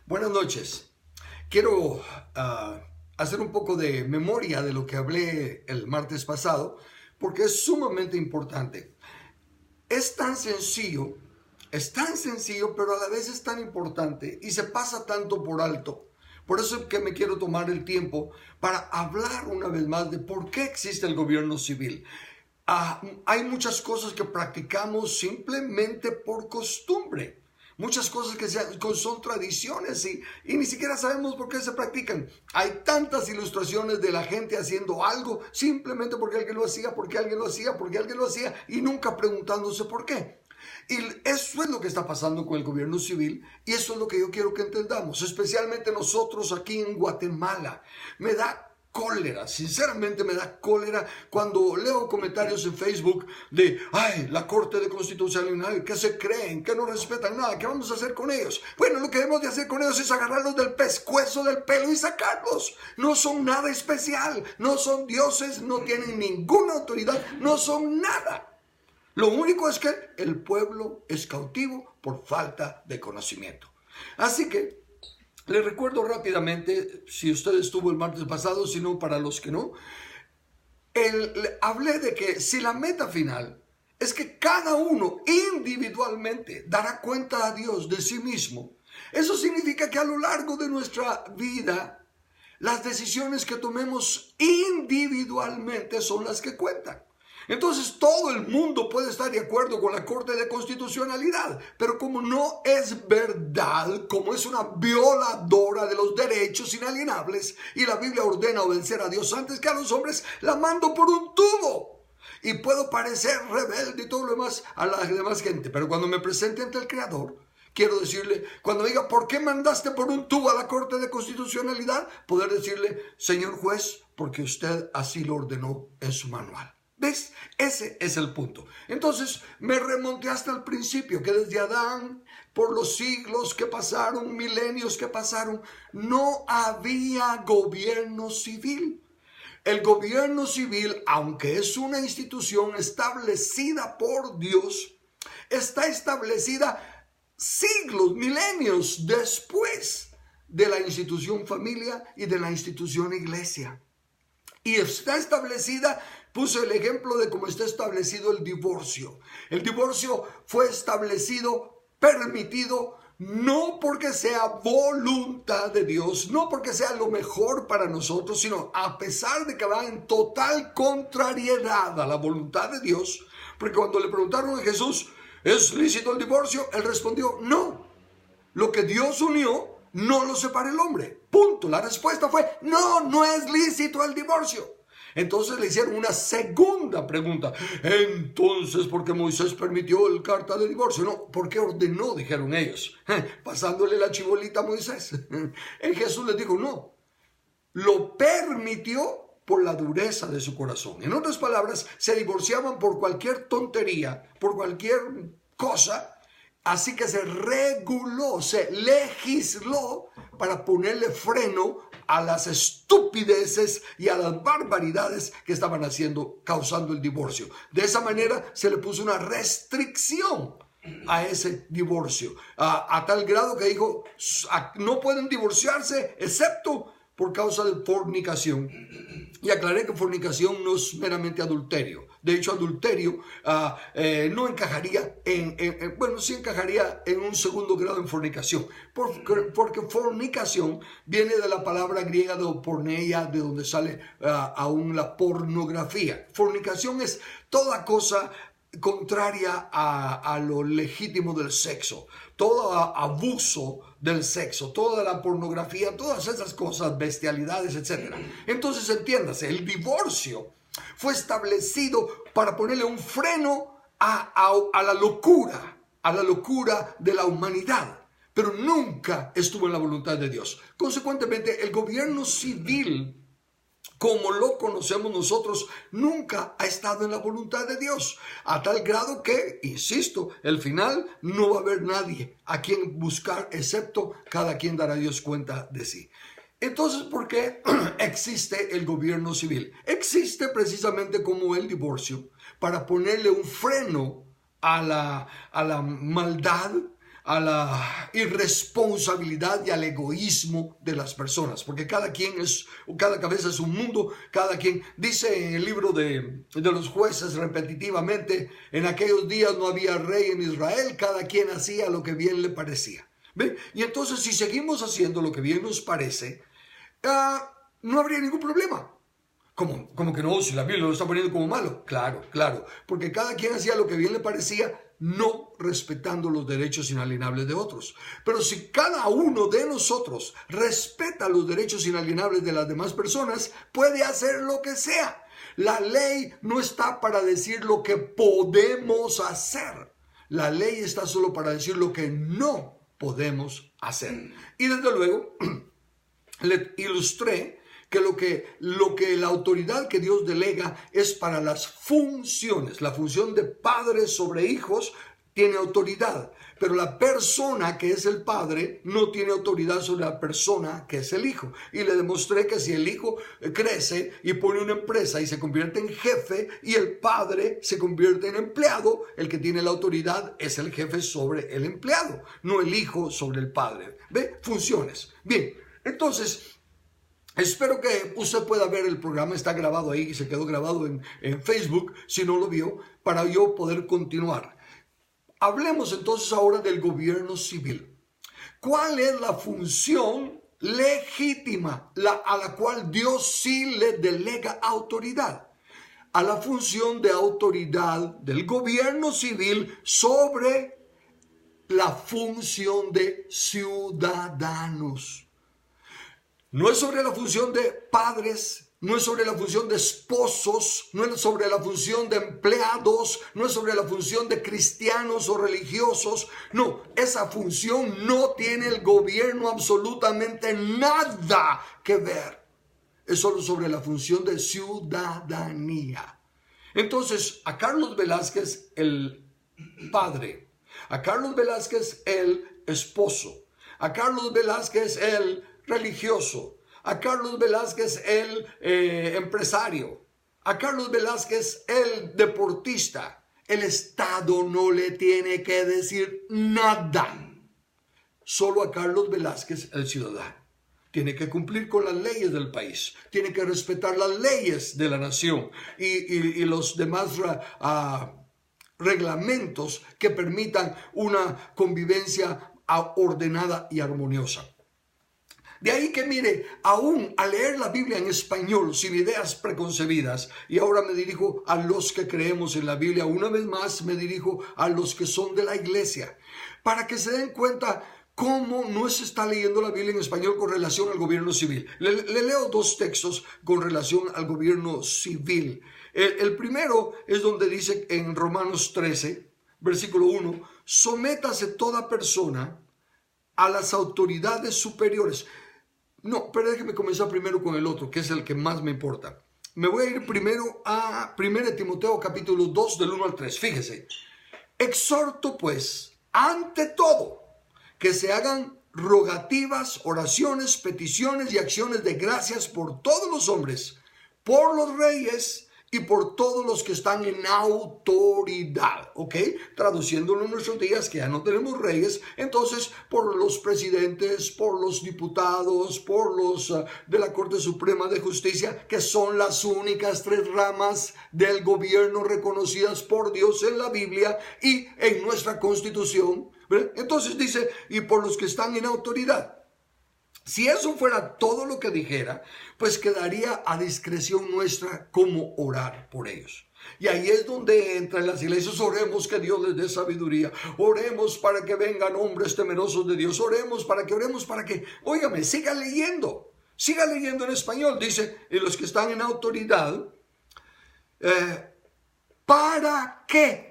Buenas noches. Quiero hacer un poco de memoria de lo que hablé el martes pasado, porque es sumamente importante. Es tan sencillo, pero a la vez es tan importante y se pasa tanto por alto. Por eso es que me quiero tomar el tiempo para hablar una vez más de por qué existe el gobierno civil. Hay muchas cosas que practicamos simplemente por costumbre. Muchas cosas que son tradiciones y ni siquiera sabemos por qué se practican. Hay tantas ilustraciones de la gente haciendo algo simplemente porque alguien lo hacía, y nunca preguntándose por qué. Y eso es lo que está pasando con el gobierno civil y eso es lo que yo quiero que entendamos, especialmente nosotros aquí en Guatemala. Me da cólera, sinceramente me da cólera cuando leo comentarios en Facebook de la Corte de Constitucionalidad, que se creen, que no respetan nada, ¿qué vamos a hacer con ellos? Bueno, lo que debemos de hacer con ellos es agarrarlos del pescuezo del pelo y sacarlos. No son nada especial, no son dioses, no tienen ninguna autoridad, no son nada. Lo único es que el pueblo es cautivo por falta de conocimiento. Así que les recuerdo rápidamente, si usted estuvo el martes pasado, si no, para los que no, hablé de que si la meta final es que cada uno individualmente dará cuenta a Dios de sí mismo, eso significa que a lo largo de nuestra vida, las decisiones que tomemos individualmente son las que cuentan. Entonces todo el mundo puede estar de acuerdo con la Corte de Constitucionalidad, pero como no es verdad, como es una violadora de los derechos inalienables y la Biblia ordena obedecer a Dios antes que a los hombres, la mando por un tubo. Y puedo parecer rebelde y todo lo demás a la demás gente, pero cuando me presente ante el Creador, quiero decirle, cuando diga, ¿por qué mandaste por un tubo a la Corte de Constitucionalidad? Poder decirle, señor juez, porque usted así lo ordenó en su manual. ¿Ves? Ese es el punto. Entonces me remonté hasta el principio, que desde Adán, por los siglos que pasaron, milenios que pasaron, no había gobierno civil. El gobierno civil, aunque es una institución establecida por Dios, está establecida siglos, milenios después de la institución familia y de la institución iglesia. Y está establecida, puse el ejemplo de cómo está establecido el divorcio. El divorcio fue establecido, permitido, no porque sea voluntad de Dios, no porque sea lo mejor para nosotros, sino a pesar de que va en total contrariedad a la voluntad de Dios. Porque cuando le preguntaron a Jesús, ¿es lícito el divorcio? Él respondió, no. Lo que Dios unió, no lo separa el hombre. Punto. La respuesta fue, no es lícito el divorcio. Entonces le hicieron una segunda pregunta. Entonces, ¿por qué Moisés permitió el carta de divorcio? No, ¿por qué ordenó? Dijeron ellos, pasándole la chibolita a Moisés. En Jesús les dijo, no, lo permitió por la dureza de su corazón. En otras palabras, se divorciaban por cualquier tontería, por cualquier cosa. Así que se reguló, se legisló para ponerle freno a las estupideces y a las barbaridades que estaban haciendo, causando el divorcio. De esa manera se le puso una restricción a ese divorcio, a tal grado que dijo, no pueden divorciarse excepto por causa de fornicación. Y aclaré que fornicación no es meramente adulterio. De hecho, adulterio no encajaría sí encajaría en un segundo grado en fornicación. Porque fornicación viene de la palabra griega de porneia, de donde sale aún la pornografía. Fornicación es toda cosa contraria a lo legítimo del sexo, todo abuso del sexo, toda la pornografía, todas esas cosas, bestialidades, etc. Entonces entiéndase, el divorcio fue establecido para ponerle un freno a la locura de la humanidad, pero nunca estuvo en la voluntad de Dios. Consecuentemente, el gobierno civil, como lo conocemos nosotros, nunca ha estado en la voluntad de Dios, a tal grado que, insisto, el final no va a haber nadie a quien buscar, excepto cada quien dará a Dios cuenta de sí. Entonces, ¿por qué existe el gobierno civil? Existe precisamente como el divorcio, para ponerle un freno a la maldad, a la irresponsabilidad y al egoísmo de las personas, porque cada cabeza es un mundo. Cada quien dice en el libro de los jueces repetitivamente: en aquellos días no había rey en Israel, cada quien hacía lo que bien le parecía. ¿Ve? Y entonces, si seguimos haciendo lo que bien nos parece, no habría ningún problema. ¿Cómo que no? Si la Biblia lo está poniendo como malo. Claro, porque cada quien hacía lo que bien le parecía, no respetando los derechos inalienables de otros. Pero si cada uno de nosotros respeta los derechos inalienables de las demás personas, puede hacer lo que sea. La ley no está para decir lo que podemos hacer. La ley está solo para decir lo que no podemos hacer. Y desde luego, le ilustré que lo que la autoridad que Dios delega es para las funciones. La función de padre sobre hijos tiene autoridad, pero la persona que es el padre no tiene autoridad sobre la persona que es el hijo. Y le demostré que si el hijo crece y pone una empresa y se convierte en jefe y el padre se convierte en empleado, el que tiene la autoridad es el jefe sobre el empleado, no el hijo sobre el padre. ¿Ve? Funciones. Bien, entonces, espero que usted pueda ver el programa. Está grabado ahí, se quedó grabado en Facebook, si no lo vio, para yo poder continuar. Hablemos entonces ahora del gobierno civil. ¿Cuál es la función legítima a la cual Dios sí le delega autoridad? A la función de autoridad del gobierno civil sobre la función de ciudadanos. No es sobre la función de padres, no es sobre la función de esposos, no es sobre la función de empleados, no es sobre la función de cristianos o religiosos. No, esa función no tiene el gobierno absolutamente nada que ver. Es solo sobre la función de ciudadanía. Entonces, a Carlos Velázquez, el padre, a Carlos Velázquez, el esposo, a Carlos Velázquez, el religioso, a Carlos Velázquez, el empresario, a Carlos Velázquez, el deportista, el Estado no le tiene que decir nada. Solo a Carlos Velázquez, el ciudadano. Tiene que cumplir con las leyes del país, tiene que respetar las leyes de la nación y los demás reglamentos que permitan una convivencia ordenada y armoniosa. De ahí que mire, aún al leer la Biblia en español sin ideas preconcebidas, y ahora me dirijo a los que creemos en la Biblia, una vez más me dirijo a los que son de la iglesia, para que se den cuenta cómo no se está leyendo la Biblia en español con relación al gobierno civil. Le leo dos textos con relación al gobierno civil. El primero es donde dice en Romanos 13, versículo 1, sométase toda persona a las autoridades superiores. No, pero déjeme comenzar primero con el otro, que es el que más me importa. Me voy a ir primero a 1 Timoteo capítulo 2 del 1 al 3. Fíjese, exhorto pues, ante todo, que se hagan rogativas, oraciones, peticiones y acciones de gracias por todos los hombres, por los reyes y por todos los que están en autoridad, ¿ok? Traduciéndolo en nuestros días, que ya no tenemos reyes, entonces por los presidentes, por los diputados, por los de la Corte Suprema de Justicia, que son las únicas tres ramas del gobierno reconocidas por Dios en la Biblia y en nuestra Constitución, ¿verdad? Entonces dice, y por los que están en autoridad. Si eso fuera todo lo que dijera, pues quedaría a discreción nuestra cómo orar por ellos. Y ahí es donde entran las iglesias. Oremos que Dios les dé sabiduría. Oremos para que vengan hombres temerosos de Dios. Oremos para que. Óigame, siga leyendo en español. Dice, y los que están en autoridad, ¿para qué?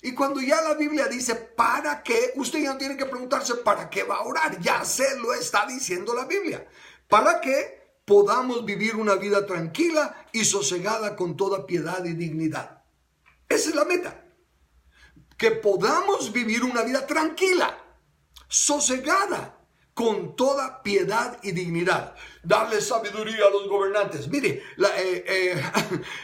Y cuando ya la Biblia dice ¿para qué?, usted ya no tiene que preguntarse ¿para qué va a orar? Ya se lo está diciendo la Biblia. ¿Para qué? Podamos vivir una vida tranquila y sosegada con toda piedad y dignidad. Esa es la meta. Que podamos vivir una vida tranquila, sosegada, con toda piedad y dignidad. Darle sabiduría a los gobernantes. Mire,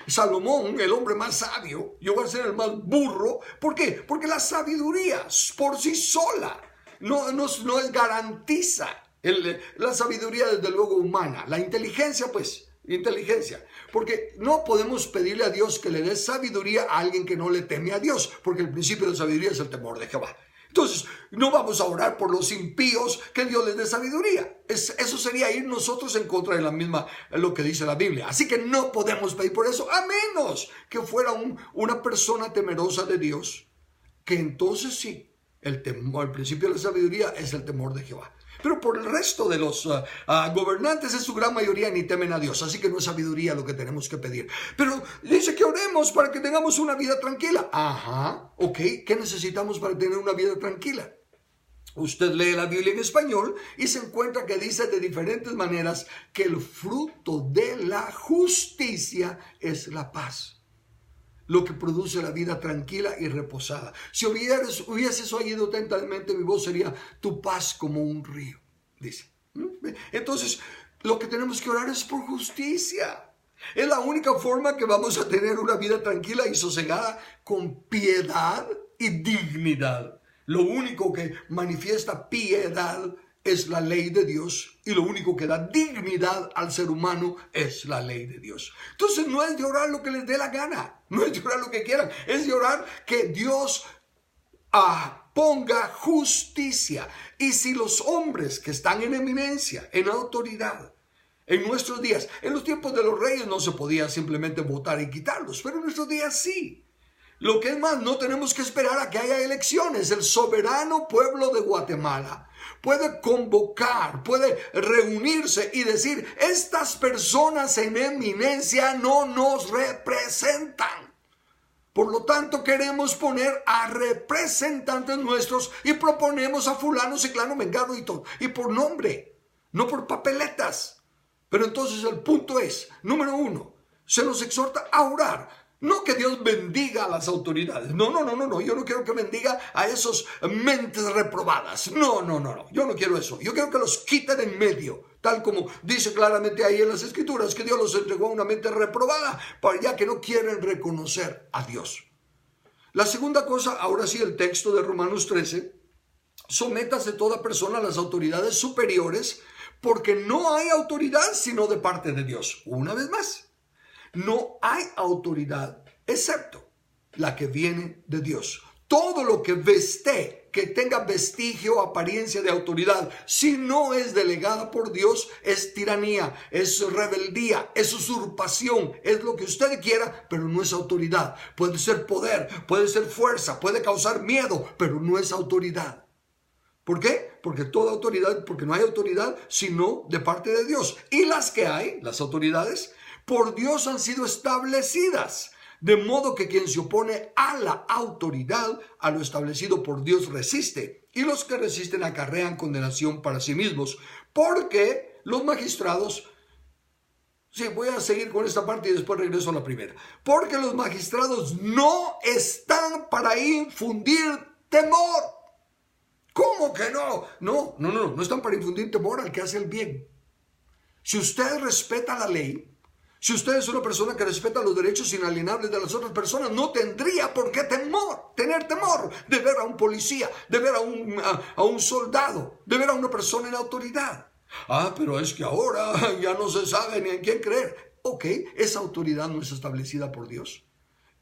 Salomón, el hombre más sabio, llegó a ser el más burro. ¿Por qué? Porque la sabiduría por sí sola no es garantiza la sabiduría, desde luego, humana. La inteligencia, pues, inteligencia. Porque no podemos pedirle a Dios que le dé sabiduría a alguien que no le teme a Dios, porque el principio de sabiduría es el temor de Jehová. Entonces, no vamos a orar por los impíos que Dios les dé sabiduría. Eso sería ir nosotros en contra de lo que dice la Biblia. Así que no podemos pedir por eso, a menos que fuera una persona temerosa de Dios, que entonces sí, el principio de la sabiduría es el temor de Jehová. Pero por el resto de los gobernantes, en su gran mayoría, ni temen a Dios. Así que no es sabiduría lo que tenemos que pedir. Pero dice que oremos para que tengamos una vida tranquila. Ajá, ok. ¿Qué necesitamos para tener una vida tranquila? Usted lee la Biblia en español y se encuentra que dice de diferentes maneras que el fruto de la justicia es la paz. Lo que produce la vida tranquila y reposada. Si hubieses oído atentamente mi voz, sería tu paz como un río, dice. Entonces, lo que tenemos que orar es por justicia. Es la única forma que vamos a tener una vida tranquila y sosegada, con piedad y dignidad. Lo único que manifiesta piedad es la ley de Dios, y lo único que da dignidad al ser humano es la ley de Dios. Entonces no es de orar lo que les dé la gana, no es de orar lo que quieran, es de orar que Dios ponga justicia. Y si los hombres que están en eminencia, en autoridad, en nuestros días, en los tiempos de los reyes no se podía simplemente votar y quitarlos, pero en nuestros días sí. Lo que es más, no tenemos que esperar a que haya elecciones. El soberano pueblo de Guatemala puede convocar, puede reunirse y decir: estas personas en eminencia no nos representan. Por lo tanto, queremos poner a representantes nuestros y proponemos a fulano, ciclano, mengano y por nombre, no por papeletas. Pero entonces el punto es, número 1, se nos exhorta a orar. No que Dios bendiga a las autoridades. No. Yo no quiero que bendiga a esos mentes reprobadas. No. Yo no quiero eso. Yo quiero que los quiten en medio. Tal como dice claramente ahí en las Escrituras, que Dios los entregó a una mente reprobada, ya que no quieren reconocer a Dios. La segunda cosa, ahora sí, el texto de Romanos 13. Sométase toda persona a las autoridades superiores, porque no hay autoridad sino de parte de Dios. Una vez más. No hay autoridad excepto la que viene de Dios. Todo lo que que tenga vestigio o apariencia de autoridad, si no es delegada por Dios, es tiranía, es rebeldía, es usurpación, es lo que usted quiera, pero no es autoridad. Puede ser poder, puede ser fuerza, puede causar miedo, pero no es autoridad. ¿Por qué? Porque no hay autoridad sino de parte de Dios. Y las que hay, las autoridades, por Dios han sido establecidas, de modo que quien se opone a la autoridad, a lo establecido por Dios, resiste, y los que resisten acarrean condenación para sí mismos, porque los magistrados, voy a seguir con esta parte y después regreso a la primera, porque los magistrados no están para infundir temor. ¿Cómo que no? No están para infundir temor al que hace el bien. Si usted respeta la ley, si usted es una persona que respeta los derechos inalienables de las otras personas, no tendría por qué tener temor de ver a un policía, de ver a un soldado, de ver a una persona en autoridad. Pero es que ahora ya no se sabe ni en quién creer. Ok, esa autoridad no es establecida por Dios.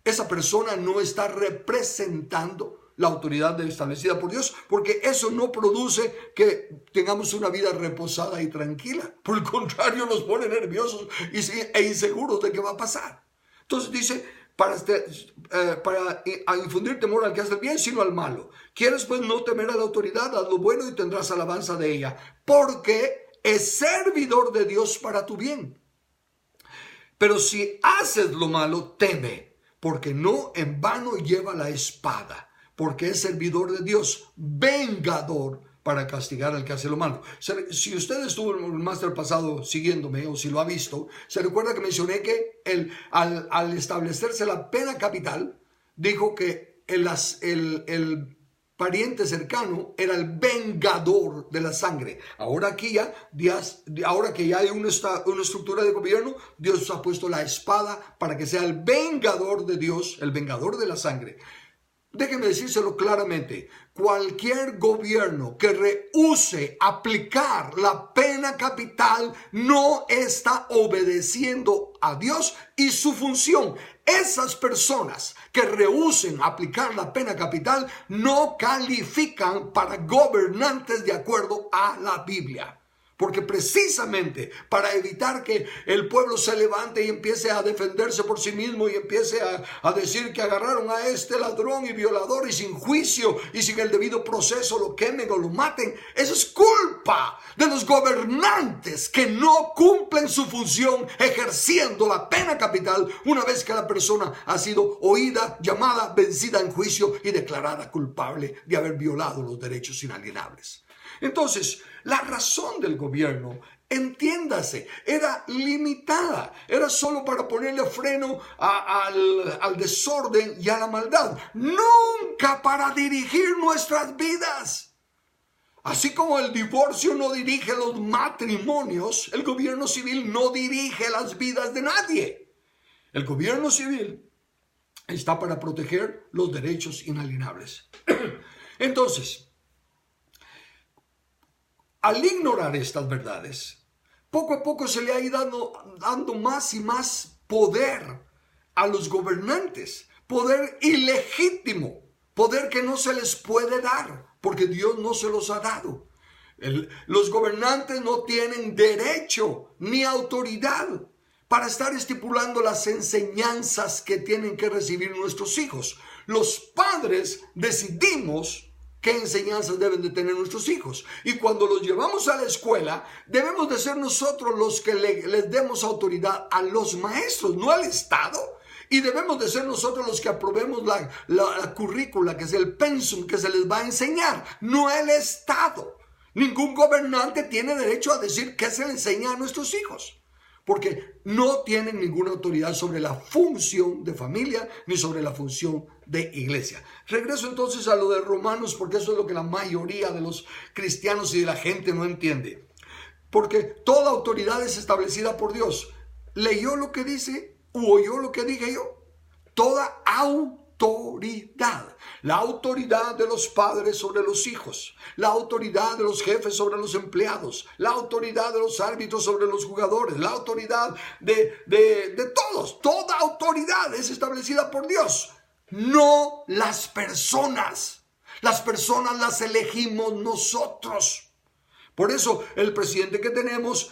Esa persona no está representando la autoridad establecida por Dios, porque eso no produce que tengamos una vida reposada y tranquila. Por el contrario, nos pone nerviosos e inseguros de qué va a pasar. Entonces dice, para infundir temor al que hace el bien, sino al malo. ¿Quieres pues no temer a la autoridad? Haz lo bueno y tendrás alabanza de ella, porque es servidor de Dios para tu bien. Pero si haces lo malo, teme, porque no en vano lleva la espada, porque es servidor de Dios, vengador para castigar al que hace lo malo. Si usted estuvo en el máster pasado siguiéndome, o si lo ha visto, se recuerda que mencioné que al establecerse la pena capital, dijo que pariente cercano era el vengador de la sangre. Ahora que ya hay una estructura de gobierno, Dios ha puesto la espada para que sea el vengador de Dios, el vengador de la sangre. Déjeme decírselo claramente, cualquier gobierno que rehúse aplicar la pena capital no está obedeciendo a Dios y su función. Esas personas que rehúsen aplicar la pena capital no califican para gobernantes de acuerdo a la Biblia. Porque precisamente para evitar que el pueblo se levante y empiece a defenderse por sí mismo y empiece a decir que agarraron a este ladrón y violador y sin juicio y sin el debido proceso lo quemen o lo maten, eso es culpa de los gobernantes que no cumplen su función ejerciendo la pena capital una vez que la persona ha sido oída, llamada, vencida en juicio y declarada culpable de haber violado los derechos inalienables. Entonces, la razón del gobierno, entiéndase, era limitada. Era solo para ponerle freno al desorden y a la maldad. Nunca para dirigir nuestras vidas. Así como el divorcio no dirige los matrimonios, el gobierno civil no dirige las vidas de nadie. El gobierno civil está para proteger los derechos inalienables. Entonces, al ignorar estas verdades, poco a poco se le ha ido dando más y más poder a los gobernantes, poder ilegítimo, poder que no se les puede dar, porque Dios no se los ha dado. Los gobernantes no tienen derecho ni autoridad para estar estipulando las enseñanzas que tienen que recibir nuestros hijos. Los padres decidimos qué enseñanzas deben de tener nuestros hijos. Y cuando los llevamos a la escuela, debemos de ser nosotros los que les demos autoridad a los maestros, no al Estado. Y debemos de ser nosotros los que aprobemos la currícula, que es el pensum que se les va a enseñar, no el Estado. Ningún gobernante tiene derecho a decir qué se le enseña a nuestros hijos, porque no tienen ninguna autoridad sobre la función de familia ni sobre la función de iglesia. Regreso entonces a lo de Romanos, porque eso es lo que la mayoría de los cristianos y de la gente no entiende. Porque toda autoridad es establecida por Dios. ¿Leyó lo que dice u oyó lo que dije yo? Toda autoridad. La autoridad de los padres sobre los hijos, la autoridad de los jefes sobre los empleados, la autoridad de los árbitros sobre los jugadores, la autoridad de todos. Toda autoridad es establecida por Dios, no las personas. Las personas las elegimos nosotros. Por eso el presidente que tenemos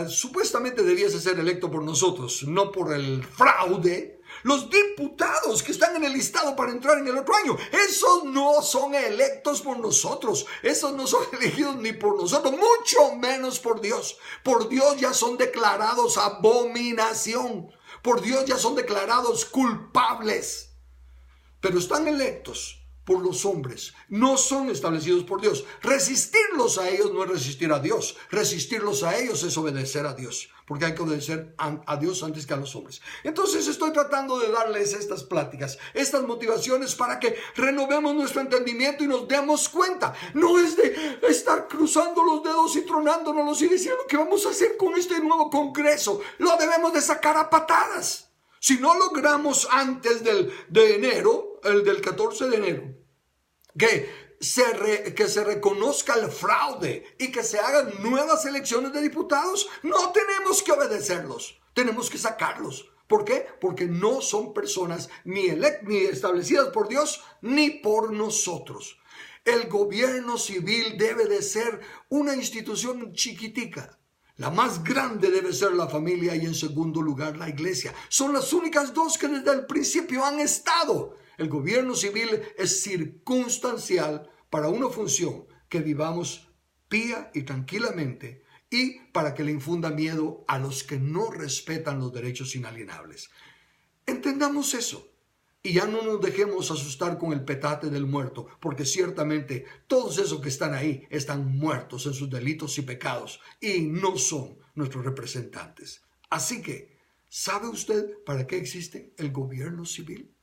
supuestamente debiese ser electo por nosotros, no por el fraude. Los diputados que están en el listado para entrar en el otro año, esos no son electos por nosotros, esos no son elegidos ni por nosotros, mucho menos por Dios. Por Dios ya son declarados abominación, por Dios ya son declarados culpables, pero están electos por los hombres, no son establecidos por Dios. Resistirlos a ellos no es resistir a Dios, resistirlos a ellos es obedecer a Dios, porque hay que obedecer a Dios antes que a los hombres. Entonces estoy tratando de darles estas pláticas, estas motivaciones para que renovemos nuestro entendimiento y nos demos cuenta. No es de estar cruzando los dedos y tronándonos y diciendo qué vamos a hacer con este nuevo Congreso. Lo debemos de sacar a patadas. Si no logramos antes del 14 de enero, que se reconozca el fraude y que se hagan nuevas elecciones de diputados, no tenemos que obedecerlos, tenemos que sacarlos. ¿Por qué? Porque no son personas ni establecidas por Dios ni por nosotros. El gobierno civil debe de ser una institución chiquitica. La más grande debe ser la familia y en segundo lugar la iglesia. Son las únicas dos que desde el principio han estado. El gobierno civil es circunstancial para una función, que vivamos pía y tranquilamente y para que le infunda miedo a los que no respetan los derechos inalienables. Entendamos eso y ya no nos dejemos asustar con el petate del muerto, porque ciertamente todos esos que están ahí están muertos en sus delitos y pecados y no son nuestros representantes. Así que, ¿sabe usted para qué existe el gobierno civil?